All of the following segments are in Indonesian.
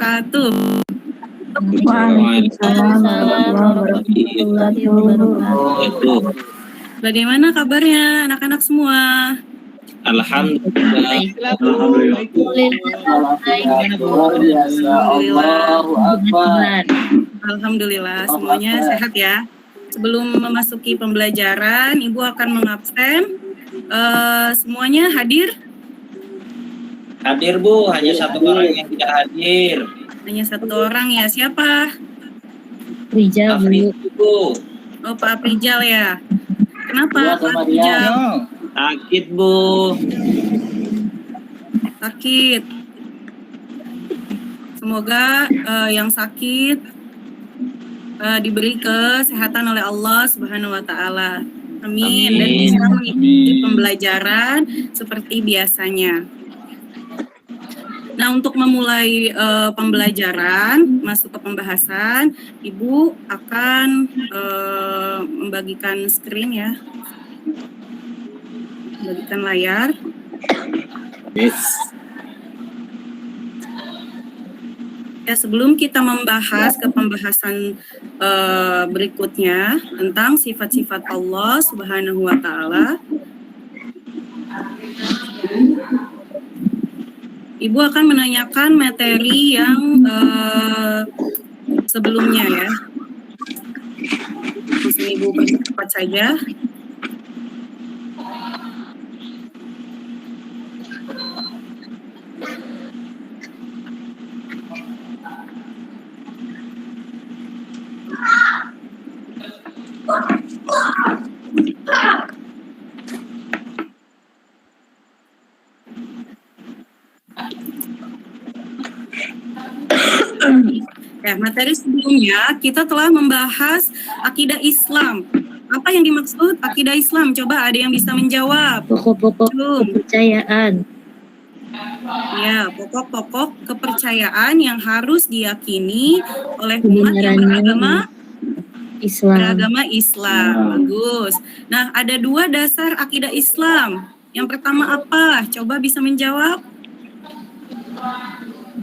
wabarakatuh. Waalaikumsalam warahmatullahi wabarakatuh. Bagaimana kabarnya anak-anak semua? Alhamdulillah. Alhamdulillah semuanya sehat ya. Sebelum memasuki pembelajaran, Ibu akan mengabsen. Semuanya hadir? Hadir Bu, hanya satu orang yang tidak hadir. Hanya satu orang ya, siapa? Rijal Bu. Oh, Pak Rijal ya. Kenapa Pak Rijal? Sakit Bu. Sakit. Semoga yang sakit diberi kesehatan oleh Allah Subhanahu wa taala. Amin. Dan bisa mengikuti pembelajaran seperti biasanya. Nah, untuk memulai pembelajaran, masuk ke pembahasan, Ibu akan membagikan screen ya. Membagikan layar. Yes. Ya, sebelum kita membahas ke pembahasan berikutnya tentang sifat-sifat Allah Subhanahu wa taala, Ibu akan menanyakan materi yang sebelumnya ya. Langsung Ibu percepat saja. Ya, materi sebelumnya kita telah membahas akidah Islam. Apa yang dimaksud akidah Islam? Coba ada yang bisa menjawab. Pokok-pokok kepercayaan. Ya, pokok-pokok kepercayaan yang harus diyakini oleh umat yang beragama Islam. Bagus. Nah, ada dua dasar akidah Islam. Yang pertama apa? Coba bisa menjawab.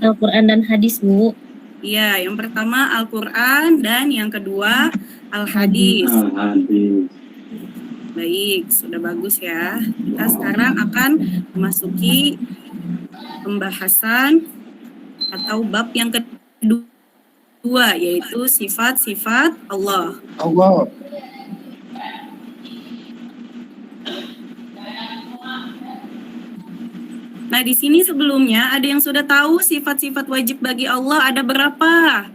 Al-Quran dan hadis, Bu. Iya, yang pertama Al-Quran dan yang kedua Al-Hadis. Baik, sudah bagus ya. Kita sekarang akan memasuki pembahasan atau bab yang kedua, yaitu sifat-sifat Allah. Nah, di sini sebelumnya ada yang sudah tahu sifat-sifat wajib bagi Allah ada berapa?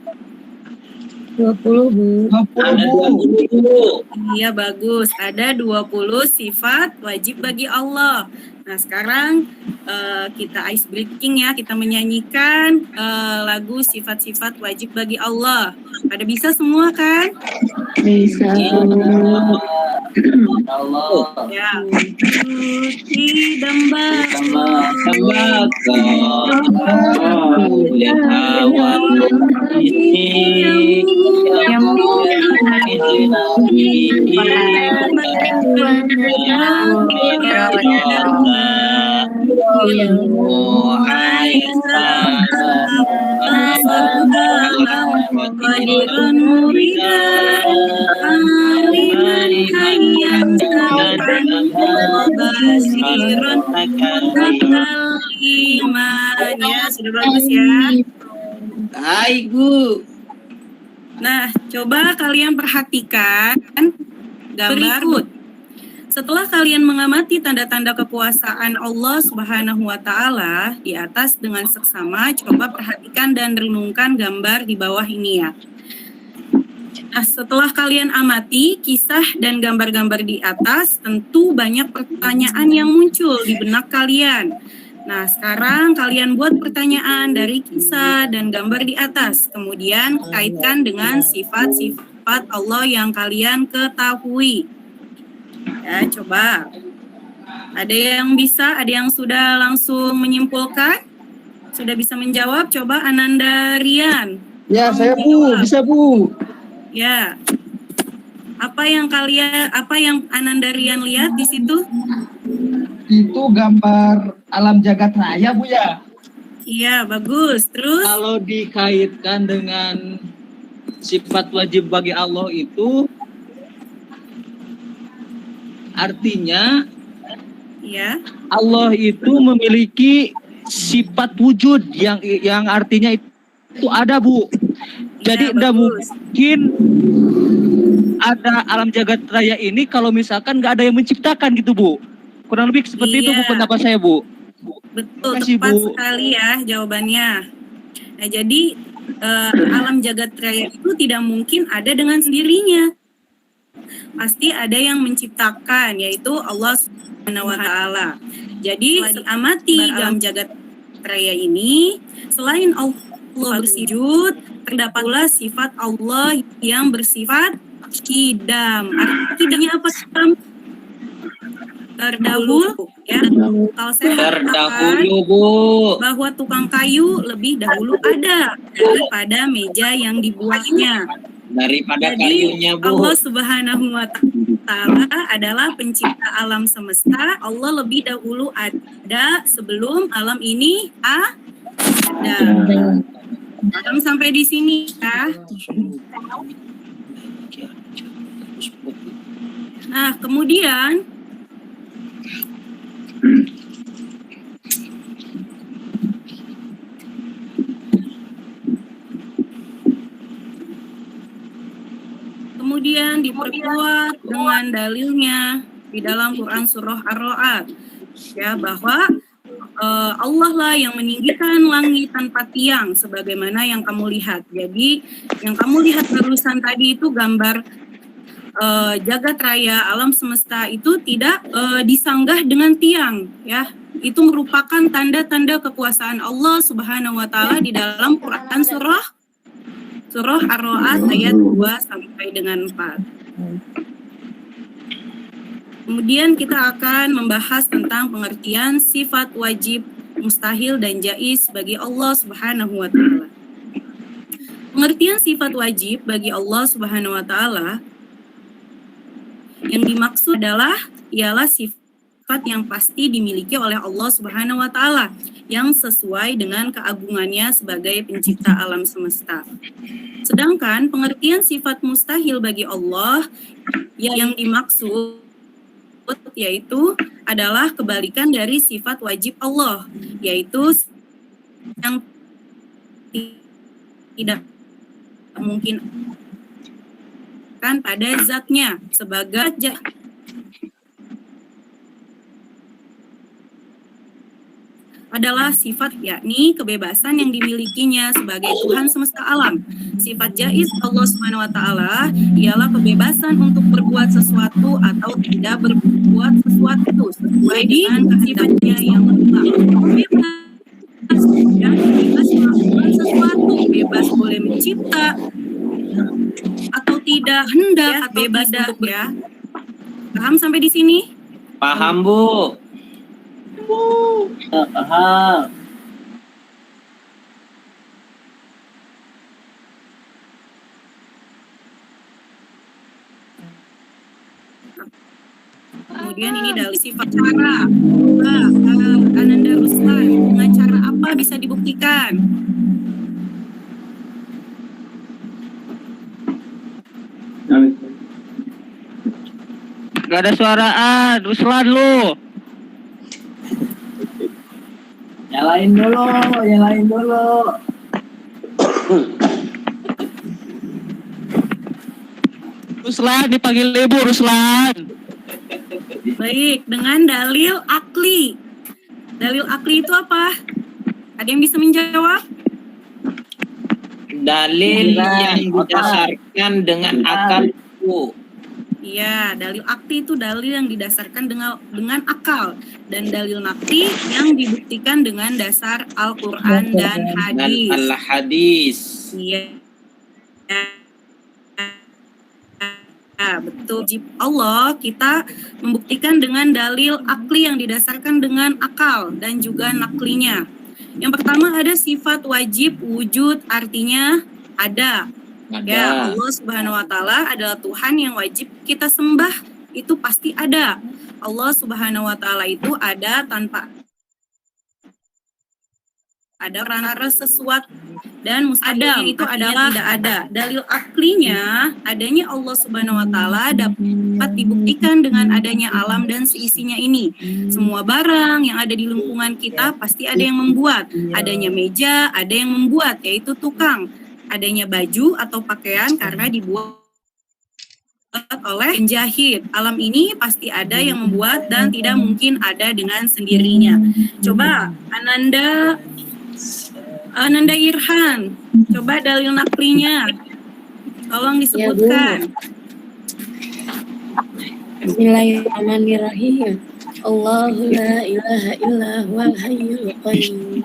20, Bu. Ada 20. Iya, bagus. Ada 20 sifat wajib bagi Allah. Nah, sekarang kita ice breaking ya. Kita menyanyikan lagu sifat-sifat wajib bagi Allah. Pada bisa semua kan? Bisa. Allah. Ya. Suci damba. Ya, sudah bagus ya. Baik Bu. Nah, coba kalian perhatikan gambar berikut. Setelah kalian mengamati tanda-tanda kekuasaan Allah Subhanahu wa taala di atas dengan seksama, coba perhatikan dan renungkan gambar di bawah ini ya. Nah, setelah kalian amati kisah dan gambar-gambar di atas, tentu banyak pertanyaan yang muncul di benak kalian. Nah, sekarang kalian buat pertanyaan dari kisah dan gambar di atas, kemudian kaitkan dengan sifat-sifat Allah yang kalian ketahui. Ya, coba. Ada yang bisa, ada yang sudah langsung menyimpulkan? Sudah bisa menjawab? Coba Ananda Rian. Ya, saya Bu, bisa Bu. Ya. Apa yang Ananda Rian lihat di situ? Itu gambar alam jagat raya Bu ya. Iya, bagus. Terus? Kalau dikaitkan dengan sifat wajib bagi Allah itu artinya Ya. Allah itu memiliki sifat wujud yang artinya itu ada, Bu. Jadi Iya, tidak bagus. mungkin ada alam jagat raya ini kalau misalkan nggak ada yang menciptakan gitu, Bu. Kurang lebih seperti itu, Bu, Iya. pendapat saya, Bu. Betul, Terima kasih, tepat Bu. sekali ya jawabannya. Nah, jadi alam jagat raya itu tidak mungkin ada dengan sendirinya. Pasti ada yang menciptakan, yaitu Allah Subhanahu wa Ta'ala. Jadi, amati alam jagat raya ini, selain Allah bersujud, terdapat pula sifat Allah yang bersifat qidam. Artinya apa? Terdahulu, ya. Kalau saya katakan Terdahulu, Bu. bahwa tukang kayu lebih dahulu ada daripada meja yang dibuatnya. Daripada Jadi kayunya, Bu. Allah Subhanahu wa Ta'ala adalah pencipta alam semesta. Allah lebih dahulu ada sebelum alam ini ada. Sampai di sini ya. Nah, kemudian diperkuat dengan dalilnya di dalam Quran surah Ar-Ra'd, ya, bahwa Allah lah yang meninggikan langit tanpa tiang sebagaimana yang kamu lihat. Jadi yang kamu lihat barusan tadi itu gambar jagat raya alam semesta itu tidak disanggah dengan tiang, ya. Itu merupakan tanda-tanda kekuasaan Allah Subhanahu wa Ta'ala di dalam Quran surah Ar-Ra'd ayat 2 sampai dengan 4. Kemudian kita akan membahas tentang pengertian sifat wajib, mustahil, dan jaiz bagi Allah Subhanahu wa Ta'ala. Pengertian sifat wajib bagi Allah Subhanahu wa Ta'ala yang dimaksud ialah sifat yang pasti dimiliki oleh Allah Subhanahu wa Ta'ala yang sesuai dengan keagungannya sebagai pencipta alam semesta. Sedangkan pengertian sifat mustahil bagi Allah yang dimaksud yaitu adalah kebalikan dari sifat wajib Allah, yaitu yang tidak mungkin kan pada zatnya sebagai adalah sifat, yakni kebebasan yang dimilikinya sebagai Tuhan semesta alam. Sifat jaiz Allah Subhanahu wa Ta'ala ialah kebebasan untuk berbuat sesuatu atau tidak berbuat sesuatu sesuai dengan kehendaknya yang mutlak. Bebas melakukan sesuatu, bebas boleh mencipta atau tidak, hendak atau bebas tidak, ya. Paham sampai di sini? Paham, Bu. Paham. Kemudian ini dari sifat cara. Ananda Ruslan, dengan cara apa bisa dibuktikan? Gak ada suaraan, Ruslan lu. Nyalain dulu. Ruslan, dipanggil ibu, Ruslan. Baik, dengan dalil akli. Dalil akli itu apa? Ada yang bisa menjawab? Dalil yang didasarkan dengan akal, Bu. Iya, dalil akli itu dalil yang didasarkan dengan akal, dan dalil nakli yang dibuktikan dengan dasar Al-Quran dan Dan hadis. al-hadis. Iya. Betul. Wajib Allah kita membuktikan dengan dalil akli yang didasarkan dengan akal dan juga naklinya. Yang pertama ada sifat wajib wujud, artinya ada. Ya, Allah Subhanahu wa Ta'ala adalah Tuhan yang wajib kita sembah, itu pasti ada. Allah Subhanahu wa Ta'ala itu ada tanpa ada perantara sesuatu, dan mustahilnya itu adalah tidak ada. Dalil aklinya adanya Allah Subhanahu wa taala dapat dibuktikan dengan adanya alam dan seisinya ini. Semua barang yang ada di lingkungan kita pasti ada yang membuat. Adanya meja, ada yang membuat, yaitu tukang. Adanya baju atau pakaian karena dibuat oleh penjahit. Alam ini pasti ada yang membuat dan tidak mungkin ada dengan sendirinya. Coba Ananda Irhan, coba dalil naklinya. Tolong disebutkan. Bismillahirrahmanirrahim. Allahu la ilaha illa huwal hayyul qayyum.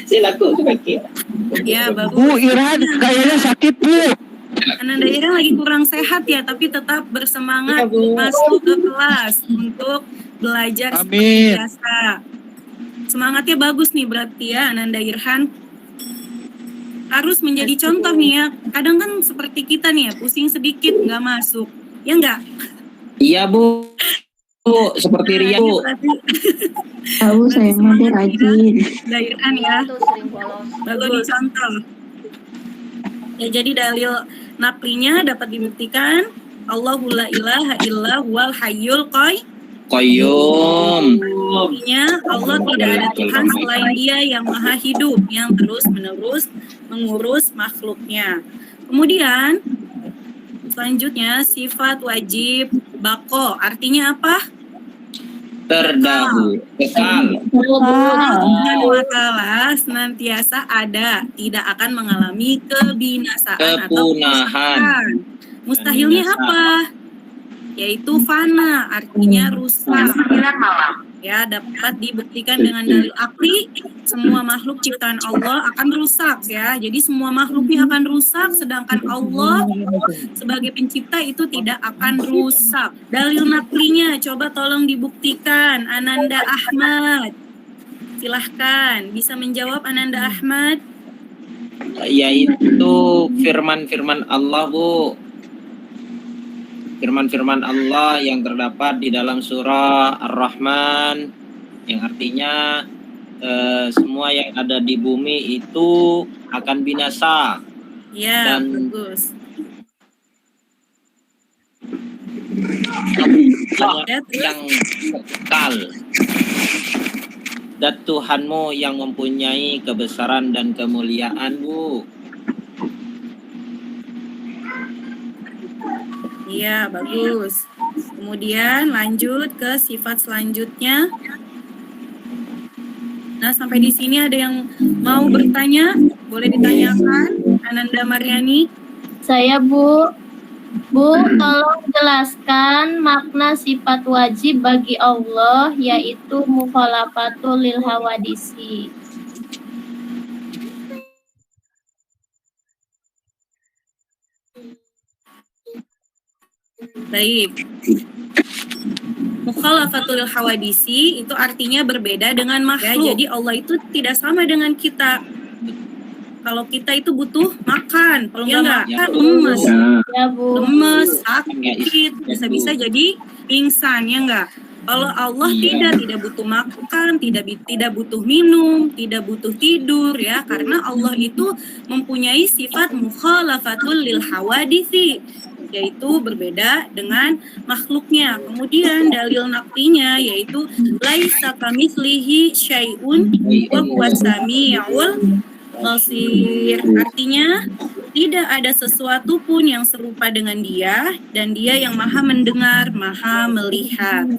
Silaku sebagai. Ya, Bu bagus. Irhan kayaknya sakit Bu. Ananda Irhan lagi kurang sehat ya, tapi tetap bersemangat Ya, Bu. masuk ke kelas untuk belajar seperti Amin. biasa. Semangatnya bagus nih berarti ya Ananda Irhan. Harus menjadi contoh nih ya. Kadang kan seperti kita nih ya, pusing sedikit nggak masuk. Ya nggak? Iya Bu. Bu, seperti Ria Ini Bu. berarti Tahu saya mah dia rajin. Ananda Irhan ya. Sering bolos. Bagus contoh. Ya, jadi dalil naklinya dapat dibuktikan Allahu la ilaha illa huwal hayyul Qayyum. Artinya Allah tidak ada Tuhan selain Dia yang maha hidup, yang terus-menerus mengurus makhluknya. Kemudian selanjutnya sifat wajib bako, artinya apa? Terdahulu. Kekal. Allah Subhanahu wa taala senantiasa ada, tidak akan mengalami kebinasaan atau Kepunahan. kerusakan. Mustahilnya apa? Yaitu fana, artinya rusak. Ya, dapat dibuktikan dengan dalil akli, semua makhluk ciptaan Allah akan rusak ya. Jadi semua makhluknya akan rusak, sedangkan Allah sebagai pencipta itu tidak akan rusak. Dalil naklinya coba tolong dibuktikan, Ananda Ahmad. Silahkan, bisa menjawab Ananda Ahmad. Yaitu firman-firman Allah Bu. Firman-firman Allah yang terdapat di dalam surah Ar-Rahman, yang artinya semua yang ada di bumi itu akan binasa. Ya, Dan- bagus. Hanya Ya, terus? yang kekal. Dan Tuhanmu yang mempunyai kebesaran dan kemuliaan Bu. Iya, bagus. Kemudian lanjut ke sifat selanjutnya. Nah, sampai di sini ada yang mau bertanya? Boleh ditanyakan, Ananda Mariani. Saya Bu, tolong jelaskan makna sifat wajib bagi Allah, yaitu mukhalafatul lil hawadisi. Baik. Mukhalafatul hawadisi itu artinya berbeda dengan makhluk. Ya, jadi Allah itu tidak sama dengan kita. Kalau kita itu butuh makan, kalau nggak makan lemes, Ya Bu. lemes, sakit, bisa-bisa jadi pingsan, ya nggak? Kalau Allah Iya. tidak butuh makan, tidak butuh minum, tidak butuh tidur, ya, karena Allah itu mempunyai sifat mukhalafatul lil hawadisi, yaitu berbeda dengan makhluknya. Kemudian dalil naklinya yaitu laisa kamitslihi syai'un wa huwas samiul basir. Artinya tidak ada sesuatu pun yang serupa dengan Dia, dan Dia yang maha mendengar, maha melihat.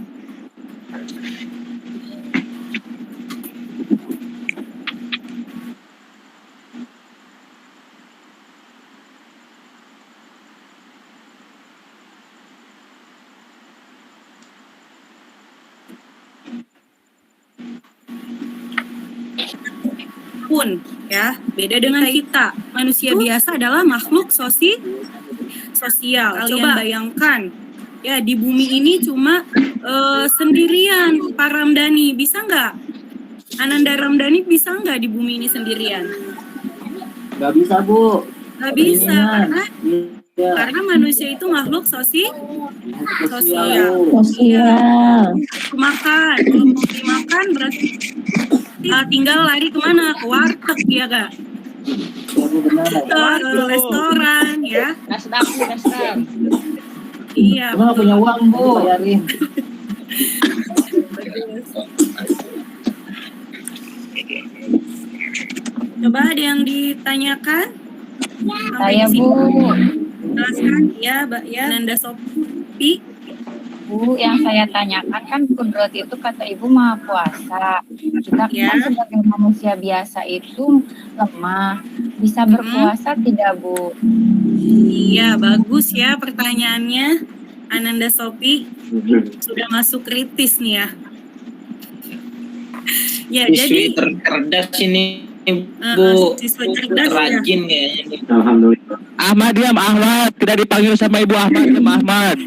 Pun ya beda dengan kita, manusia biasa adalah makhluk sosial. Coba bayangkan ya, di bumi ini cuma sendirian Pak Ramdhani, bisa nggak? Ananda Ramdhani bisa nggak di bumi ini sendirian? Nggak bisa Bu. Nggak bisa, Iya. karena manusia itu makhluk sosial. Sosial. Makan, kalau mau dimakan berarti tinggal lari kemana? Ke warteg ya kak? Ke restoran ya? Nasdaq. Iya. Cuma nggak punya uang bu, bayarin. Coba ada yang ditanyakan? Saya Bu, Jelaskan ya, Mbak ya. Nanda Sopi. Bu, yang saya tanyakan kan kudrat itu kata Ibu Maha Kuasa. Kita Ya. kan sebagai manusia biasa itu lemah. Bisa berpuasa tidak Bu? Iya, bagus ya pertanyaannya. Ananda Sopi sudah masuk kritis nih ya. Ya, Siswi jadi cerdas ini Bu, siswa cerdas ya. rajin kayaknya nih. Alhamdulillah. Ahmad, tidak dipanggil sama Ibu Ahmad, Ahmad.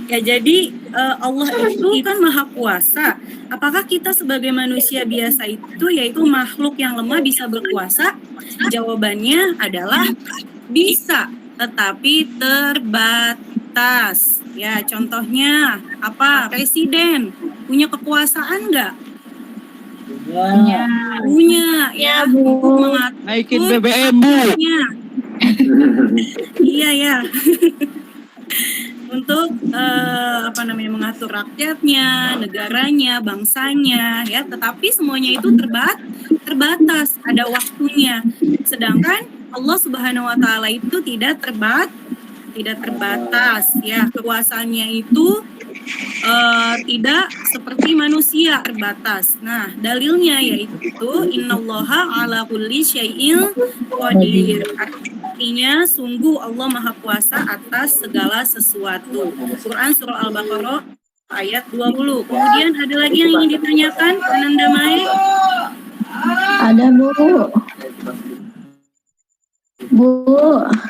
Ya, jadi Allah itu kan maha kuasa. Apakah kita sebagai manusia biasa itu, yaitu makhluk yang lemah, bisa berkuasa? Jawabannya adalah bisa, tetapi terbatas. Ya, contohnya apa? Presiden punya kekuasaan nggak? Ya. Punya, ya, Bu. untuk mengatur Naikin BBM, Bu. rakyatnya. Iya ya. Untuk mengatur rakyatnya, negaranya, bangsanya, ya. Tetapi semuanya itu terbatas, ada waktunya. Sedangkan Allah Subhanahu Wa Taala itu tidak terbatas, ya. Kekuasaannya itu tidak seperti manusia terbatas. Nah, dalilnya yaitu innallaha ala kulli syai'in qadir. Artinya sungguh Allah Maha Kuasa atas segala sesuatu. Quran surah Al-Baqarah ayat 20. Kemudian ada lagi yang ingin ditanyakan, Ananda Mae? Ada Bu. Bu,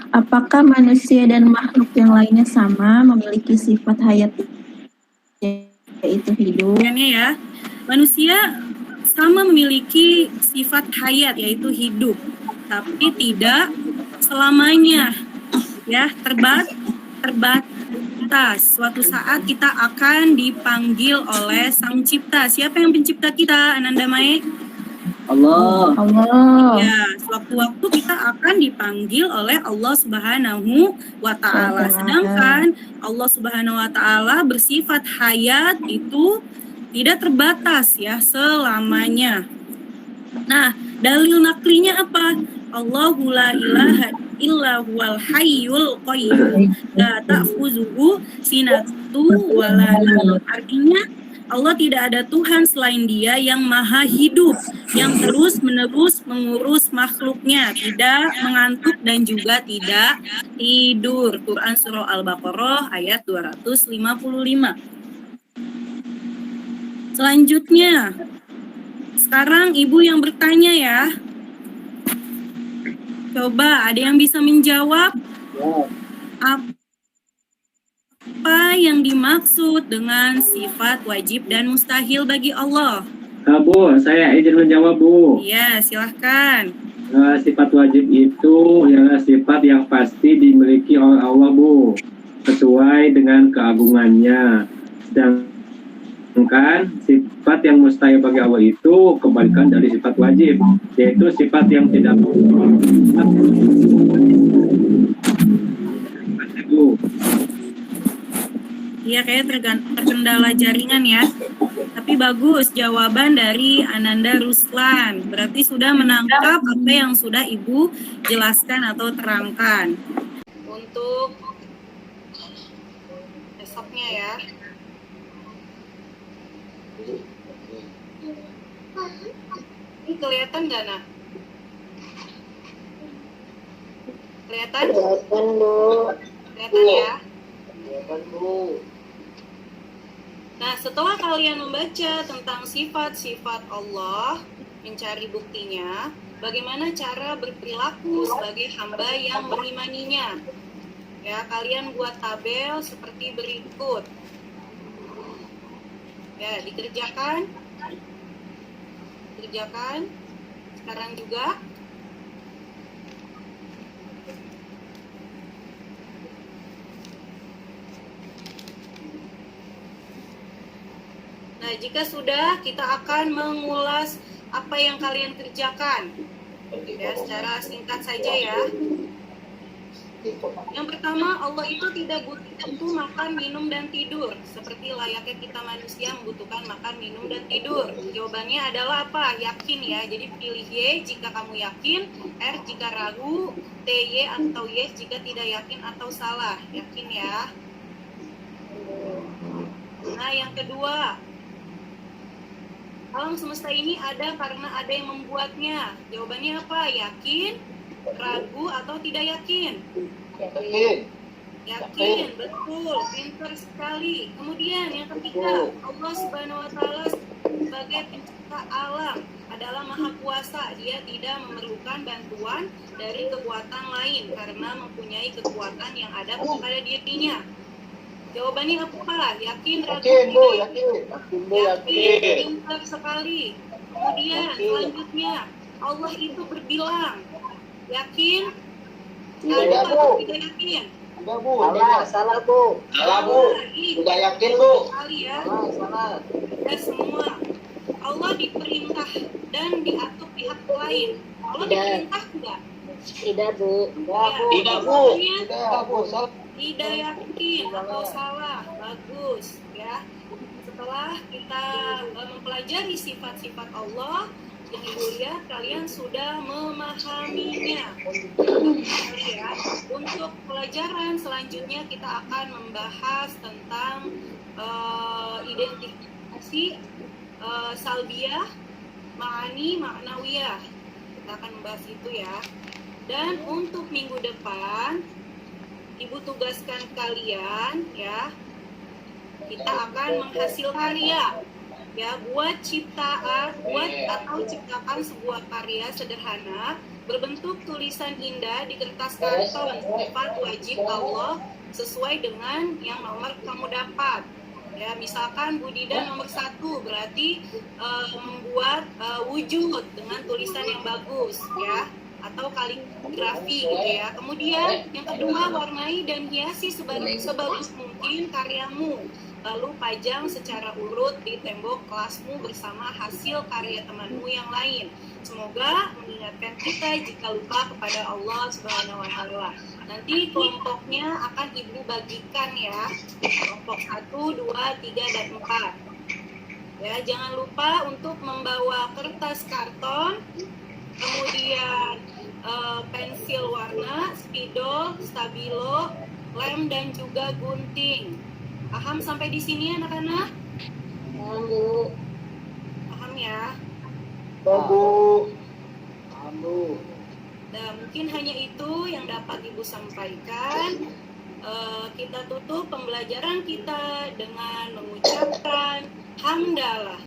apakah manusia dan makhluk yang lainnya sama memiliki sifat hayat yaitu hidup? Ya, manusia sama memiliki sifat hayat yaitu hidup, tapi tidak selamanya, ya, terbatas. Suatu saat kita akan dipanggil oleh Sang Cipta. Siapa yang pencipta kita, Ananda Mae? Allah. Ya, sewaktu-waktu kita akan dipanggil oleh Allah Subhanahu wa Ta'ala. Sedangkan Allah Subhanahu wa Ta'ala bersifat hayat itu tidak terbatas, ya, selamanya. Nah, dalil naklinya apa? Allahu la ilaha illa huwal hayyul qayyum la ta'khuzuhu sinatu wa la naum. Artinya Allah tidak ada Tuhan selain Dia yang maha hidup, yang terus-menerus mengurus makhluknya, tidak mengantuk dan juga tidak tidur. Quran surah Al-Baqarah ayat 255. Selanjutnya, sekarang Ibu yang bertanya ya. Coba ada yang bisa menjawab apa yang dimaksud dengan sifat wajib dan mustahil bagi Allah? Bu, saya izin menjawab Bu. Iya, silahkan. Sifat wajib itu ialah sifat yang pasti dimiliki oleh Allah Bu, sesuai dengan keagungannya. Sedangkan sifat yang mustahil bagi Allah itu kebalikan dari sifat wajib, yaitu sifat yang tidak Bu. Iya, kayak terkendala jaringan ya. Tapi bagus jawaban dari Ananda Ruslan. Berarti sudah menangkap apa yang sudah Ibu jelaskan atau terangkan. Untuk besoknya ya. Ini kelihatan nggak, Nak? Kelihatan? Kelihatan Bu. Kelihatan ya? Kelihatan Bu. Nah, setelah kalian membaca tentang sifat-sifat Allah, mencari buktinya, bagaimana cara berperilaku sebagai hamba yang mengimaninya. Ya, kalian buat tabel seperti berikut. Ya, dikerjakan. Kerjakan. Sekarang juga. Nah, jika sudah, kita akan mengulas apa yang kalian kerjakan. Ya, secara singkat saja ya. Yang pertama, Allah itu tidak butuh makan, minum, dan tidur. Seperti layaknya kita manusia membutuhkan makan, minum, dan tidur. Jawabannya adalah apa? Yakin ya. Jadi pilih Y jika kamu yakin, R jika ragu, TY atau Y jika tidak yakin atau salah. Yakin ya. Nah, yang kedua, alam semesta ini ada karena ada yang membuatnya. Jawabannya apa? Yakin, ragu, atau tidak yakin? Yakin, betul, pintar sekali. Kemudian yang ketiga, Allah Subhanahu wa Ta'ala sebagai pencipta alam adalah maha kuasa. Dia tidak memerlukan bantuan dari kekuatan lain karena mempunyai kekuatan yang ada pada dirinya. Jawabannya apa? Yakin, ragu, yakin, pintar sekali. Kemudian selanjutnya, Allah itu berbilang. Yakin? Ragu atau tidak yakin? Salah Bu. Tidak yakin Bu. Sekali ya. Kita semua. Allah diperintah dan diatur pihak lain. Allah diperintah tidak? Tidak, Bu. Tidak Bu. Tidak Bu. Tidak yakin atau salah. Bagus ya. Setelah kita mempelajari sifat-sifat Allah yang mulia, kalian sudah memahaminya. Ya. Untuk pelajaran selanjutnya kita akan membahas tentang identifikasi salbiah, ma'ani, ma'nawiyah. Kita akan membahas itu ya. Dan untuk minggu depan Ibu tugaskan kalian ya, kita akan menghasilkan karya ya, buat ciptakan sebuah karya sederhana berbentuk tulisan indah di kertas karton, sifat wajib Allah sesuai dengan yang nomor kamu dapat ya. Misalkan Budida nomor 1 berarti membuat wujud dengan tulisan yang bagus ya, atau kaligrafi gitu ya. Kemudian yang kedua, warnai dan hiasi sebagus mungkin karyamu, lalu pajang secara urut di tembok kelasmu bersama hasil karya temanmu yang lain. Semoga mengingatkan kita jika lupa kepada Allah Subhanahu wa Ta'ala. Nanti kelompoknya akan Ibu bagikan ya, kelompok 1, 2, 3, dan 4 ya. Jangan lupa untuk membawa kertas karton, kemudian pensil warna, spidol, stabilo, lem, dan juga gunting. Paham sampai di sini anak-anak? Paham, Bu. Paham ya? Bu. Nah, mungkin hanya itu yang dapat Ibu sampaikan. Kita tutup pembelajaran kita dengan mengucapkan hamdalah.